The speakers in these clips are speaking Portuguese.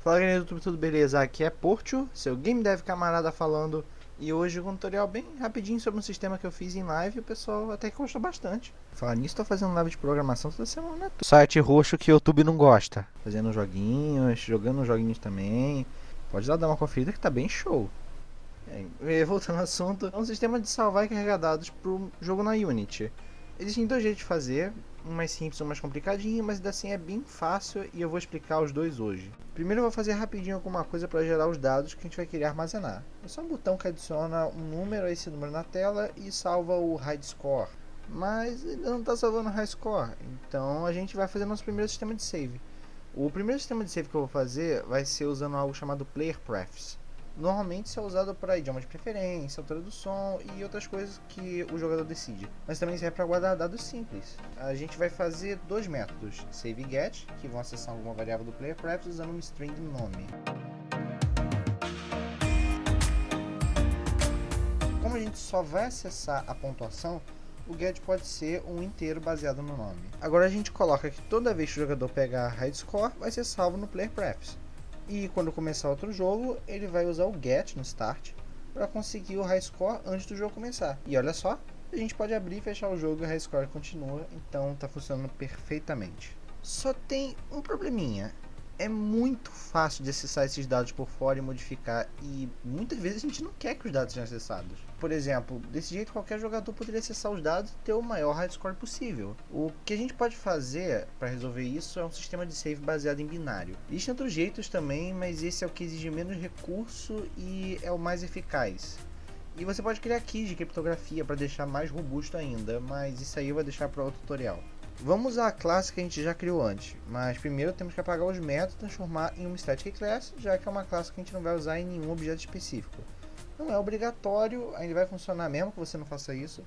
Fala galera do YouTube, tudo beleza? Aqui é Portio, seu Game Dev camarada falando. E hoje um tutorial bem rapidinho sobre um sistema que eu fiz em live e o pessoal até que gostou bastante. Falar nisso, tô fazendo live de programação toda semana. Site roxo que o YouTube não gosta. Fazendo joguinhos, jogando joguinhos também. Pode lá dar uma conferida que tá bem show. Voltando ao assunto, é um sistema de salvar e carregar dados pro jogo na Unity. Existem dois jeitos de fazer, um mais simples e um mais complicadinho, mas ainda assim é bem fácil e eu vou explicar os dois hoje. Primeiro eu vou fazer rapidinho alguma coisa para gerar os dados que a gente vai querer armazenar. É só um botão que adiciona um número a esse número na tela e salva o high score. Mas ainda não está salvando o high score, então a gente vai fazer nosso primeiro sistema de save. O primeiro sistema de save que eu vou fazer vai ser usando algo chamado Player Prefs. Normalmente isso é usado para idioma de preferência, altura do som e outras coisas que o jogador decide. Mas também serve para guardar dados simples. A gente vai fazer dois métodos, save e get, que vão acessar alguma variável do player prefs usando uma string de nome. Como a gente só vai acessar a pontuação, o get pode ser um inteiro baseado no nome. Agora a gente coloca que toda vez que o jogador pegar high score, vai ser salvo no player prefs. E quando começar outro jogo, ele vai usar o get no start para conseguir o high score antes do jogo começar. E olha só, a gente pode abrir e fechar o jogo e o high score continua, então está funcionando perfeitamente. Só tem um probleminha. É muito fácil de acessar esses dados por fora e modificar, e muitas vezes a gente não quer que os dados sejam acessados. Por exemplo, desse jeito qualquer jogador poderia acessar os dados e ter o maior high score possível. O que a gente pode fazer para resolver isso é um sistema de save baseado em binário. Existem outros jeitos também, mas esse é o que exige menos recurso e é o mais eficaz. E você pode criar keys de criptografia para deixar mais robusto ainda, mas isso aí eu vou deixar para outro tutorial. Vamos usar a classe que a gente já criou antes, mas primeiro temos que apagar os métodos e transformar em uma static class, já que é uma classe que a gente não vai usar em nenhum objeto específico. Não é obrigatório, ainda vai funcionar mesmo que você não faça isso,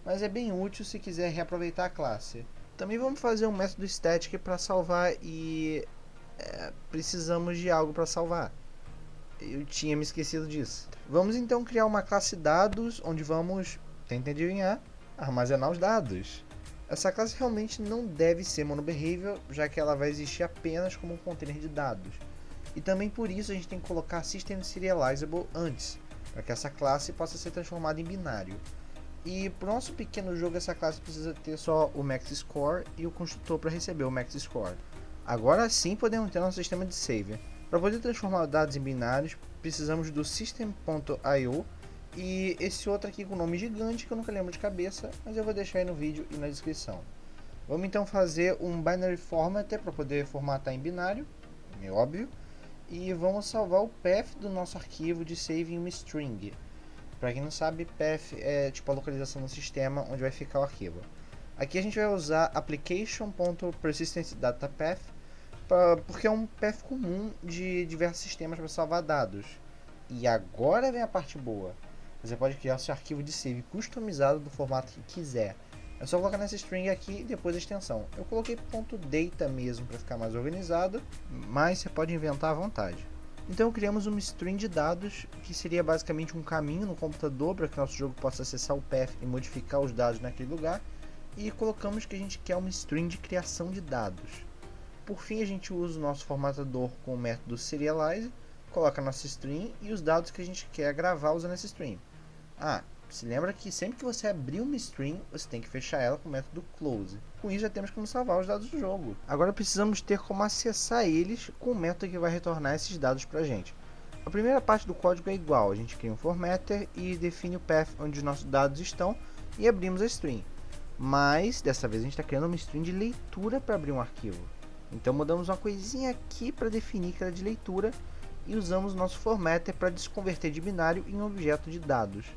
mas é bem útil se quiser reaproveitar a classe. Também vamos fazer um método static para salvar e precisamos de algo para salvar. Eu tinha me esquecido disso. Vamos então criar uma classe dados, onde vamos, tenta adivinhar, armazenar os dados. Essa classe realmente não deve ser monobehavior, já que ela vai existir apenas como um container de dados. E também por isso a gente tem que colocar System Serializable antes, para que essa classe possa ser transformada em binário. E para o nosso pequeno jogo essa classe precisa ter só o max score e o construtor para receber o max score. Agora sim podemos ter nosso sistema de save. Para poder transformar dados em binários, precisamos do system.io e esse outro aqui com nome gigante que eu nunca lembro de cabeça, mas eu vou deixar aí no vídeo e na descrição. Vamos então fazer um binary formatter para poder formatar em binário, é óbvio, e vamos salvar o path do nosso arquivo de save em uma string. Para quem não sabe, path é tipo a localização do sistema onde vai ficar o arquivo. Aqui a gente vai usar application.persistentDataPath porque é um path comum de diversos sistemas para salvar dados. E agora vem a parte boa. Você pode criar o seu arquivo de save customizado do formato que quiser. É só colocar nessa string aqui e depois a extensão. Eu coloquei .data mesmo para ficar mais organizado, mas você pode inventar à vontade. Então criamos uma string de dados, que seria basicamente um caminho no computador para que nosso jogo possa acessar o path e modificar os dados naquele lugar. E colocamos que a gente quer uma string de criação de dados. Por fim a gente usa o nosso formatador com o método serialize, coloca a nossa string e os dados que a gente quer gravar usando essa string. Se lembra que sempre que você abrir uma string, você tem que fechar ela com o método close. Com isso já temos como salvar os dados do jogo. Agora precisamos ter como acessar eles com o método que vai retornar esses dados para a gente. A primeira parte do código é igual, a gente cria um formatter e define o path onde os nossos dados estão e abrimos a string. Mas dessa vez a gente está criando uma string de leitura para abrir um arquivo. Então mudamos uma coisinha aqui para definir que era de leitura e usamos o nosso formatter para desconverter de binário em um objeto de dados.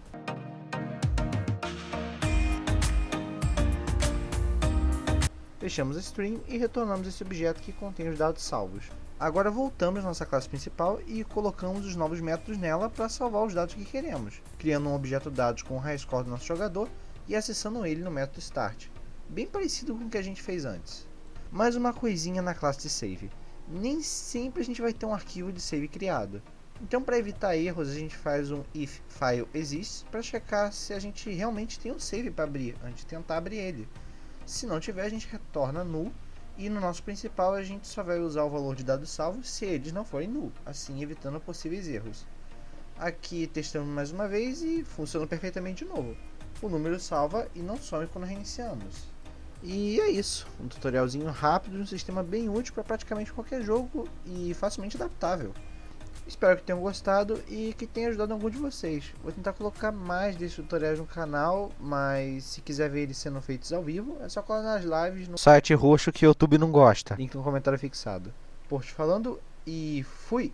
Fechamos a string e retornamos esse objeto que contém os dados salvos. Agora voltamos à nossa classe principal e colocamos os novos métodos nela para salvar os dados que queremos, criando um objeto dados com o high score do nosso jogador e acessando ele no método start, bem parecido com o que a gente fez antes. Mais uma coisinha na classe de save. Nem sempre a gente vai ter um arquivo de save criado. Então para evitar erros a gente faz um if file exists para checar se a gente realmente tem um save para abrir antes de tentar abrir ele. Se não tiver a gente retorna null E no nosso principal a gente só vai usar o valor de dados salvos se eles não forem null, assim evitando possíveis erros. Aqui testamos mais uma vez e funciona perfeitamente de novo. O número salva e não some quando reiniciamos. E é isso, um tutorialzinho rápido de um sistema bem útil para praticamente qualquer jogo e facilmente adaptável. Espero que tenham gostado e que tenha ajudado algum de vocês. Vou tentar colocar mais desses tutoriais no canal, mas se quiser ver eles sendo feitos ao vivo, é só colar nas lives no site roxo que o YouTube não gosta. Link no comentário fixado. Por te falando e fui!